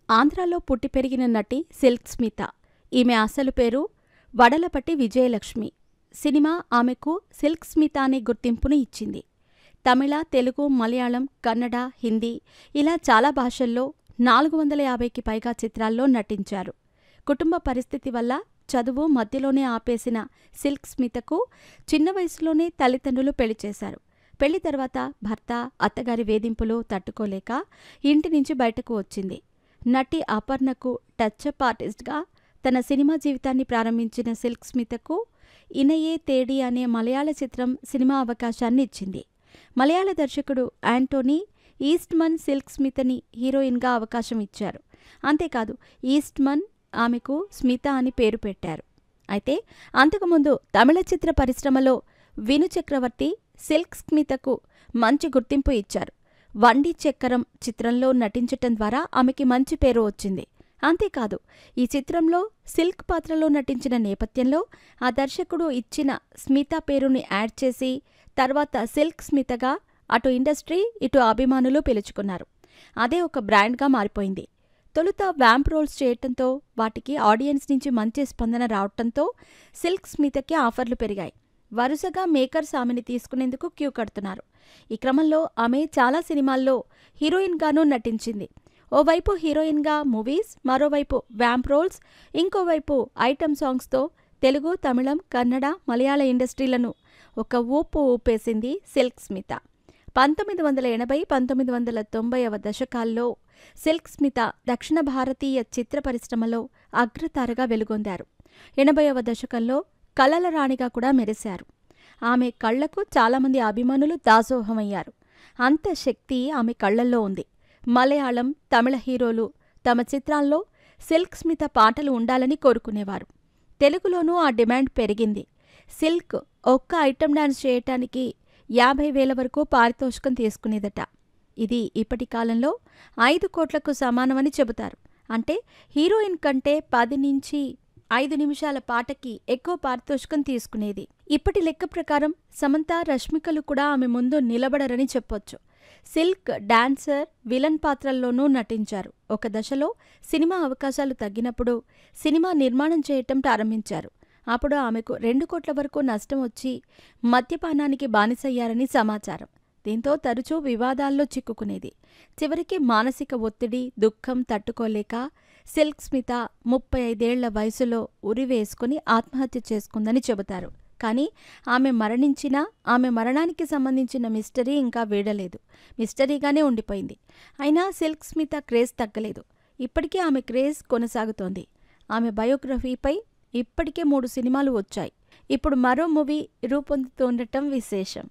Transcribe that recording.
ఆంధ్రాలో పుట్టి పెరిగిన నటి సిల్క్ స్మిత. ఈమె అసలు పేరు వడలపట్టి విజయలక్ష్మి. సినిమా ఆమెకు సిల్క్ స్మిత అనే గుర్తింపును ఇచ్చింది. తమిళ, తెలుగు, మలయాళం, కన్నడ, హిందీ ఇలా చాలా భాషల్లో 450కి పైగా చిత్రాల్లో నటించారు. కుటుంబ పరిస్థితి వల్ల చదువు మధ్యలోనే ఆపేసిన సిల్క్ స్మితకు చిన్న వయసులోనే తల్లిదండ్రులు పెళ్లి చేశారు. పెళ్లి తర్వాత భర్త, అత్తగారి వేధింపులు తట్టుకోలేక ఇంటి నుంచి బయటకు వచ్చింది. నటి అపర్ణకు టచ్అప్ ఆర్టిస్ట్గా తన సినిమా జీవితాన్ని ప్రారంభించిన సిల్క్ స్మితకు ఇనయే తేడి అనే మలయాళ చిత్రం సినిమా అవకాశాన్ని ఇచ్చింది. మలయాళ దర్శకుడు యాంటోనీ ఈస్ట్మన్ సిల్క్ స్మితని హీరోయిన్గా అవకాశం ఇచ్చారు. అంతేకాదు, ఈస్ట్మన్ ఆమెకు స్మిత అని పేరు పెట్టారు. అయితే అంతకుముందు తమిళ చిత్ర పరిశ్రమలో విను చక్రవర్తి సిల్క్ స్మితకు మంచి గుర్తింపు ఇచ్చారు. వండి చక్కరం చిత్రంలో నటించటం ద్వారా ఆమెకి మంచి పేరు వచ్చింది. అంతేకాదు, ఈ చిత్రంలో సిల్క్ పాత్రలో నటించిన నేపథ్యంలో ఆ దర్శకుడు ఇచ్చిన స్మిత పేరుని యాడ్ చేసి తర్వాత సిల్క్ స్మితగా అటు ఇండస్ట్రీ ఇటు అభిమానులు పిలుచుకున్నారు. అదే ఒక బ్రాండ్గా మారిపోయింది. తొలుత వ్యాంప్ రోల్స్ చేయటంతో వాటికి ఆడియన్స్ నుంచి మంచి స్పందన రావటంతో సిల్క్ స్మితకి ఆఫర్లు పెరిగాయి. వరుసగా మేకర్స్ ఆమెని తీసుకునేందుకు క్యూ కడుతున్నారు. ఈ క్రమంలో ఆమె చాలా సినిమాల్లో హీరోయిన్గానూ నటించింది. ఓవైపు హీరోయిన్గా మూవీస్, మరోవైపు వ్యాంప్ రోల్స్, ఇంకోవైపు ఐటమ్ సాంగ్స్తో తెలుగు, తమిళం, కన్నడ, మలయాళ ఇండస్ట్రీలను ఒక ఊపు ఊపేసింది సిల్క్ స్మిత. 1980, 1990వ దశకాల్లో సిల్క్ స్మిత దక్షిణ భారతీయ చిత్ర పరిశ్రమలో అగ్రతారగా వెలుగొందారు. 80వ దశకంలో కళల రాణిగా కూడా మెరిశారు. ఆమె కళ్లకు చాలామంది అభిమానులు దాసోహమయ్యారు. అంత శక్తి ఆమె కళ్లల్లో ఉంది. మలయాళం, తమిళ హీరోలు తమ చిత్రాల్లో సిల్క్ స్మిత పాటలు ఉండాలని కోరుకునేవారు. తెలుగులోనూ ఆ డిమాండ్ పెరిగింది. సిల్క్ ఒక్క ఐటమ్ డాన్స్ చేయటానికి 50,000 వరకు పారితోషికం తీసుకునేదట. ఇది ఇప్పటి కాలంలో 5 కోట్లకు సమానమని చెబుతారు. అంటే హీరోయిన్ కంటే 10 నుంచి 5 నిమిషాల పాటకి ఎక్కువ పారితోషికం తీసుకునేది. ఇప్పటి లెక్క ప్రకారం సమంత, రష్మికలు కూడా ఆమె ముందు నిలబడరని చెప్పొచ్చు. సిల్క్ డాన్సర్, విలన్ పాత్రల్లోనూ నటించారు. ఒక దశలో సినిమా అవకాశాలు తగ్గినప్పుడు సినిమా నిర్మాణం చేయటం ప్రారంభించారు. అప్పుడు ఆమెకు 2 కోట్ల వరకు నష్టం వచ్చి మద్యపానానికి బానిసయ్యారని సమాచారం. దీంతో తరచూ వివాదాల్లో చిక్కుకునేది. చివరికి మానసిక ఒత్తిడి, దుఃఖం తట్టుకోలేక సిల్క్ స్మిత 35 ఏళ్ల వయసులో ఉరివేసుకుని ఆత్మహత్య చేసుకుందని చెబుతారు. కానీ ఆమె మరణించినా ఆమె మరణానికి సంబంధించిన మిస్టరీ ఇంకా వీడలేదు. మిస్టరీగానే ఉండిపోయింది. అయినా సిల్క్ స్మిత క్రేజ్ తగ్గలేదు. ఇప్పటికీ ఆమె క్రేజ్ కొనసాగుతోంది. ఆమె బయోగ్రఫీపై ఇప్పటికే 3 సినిమాలు వచ్చాయి. ఇప్పుడు మరో మూవీ రూపొందుతుండటం విశేషం.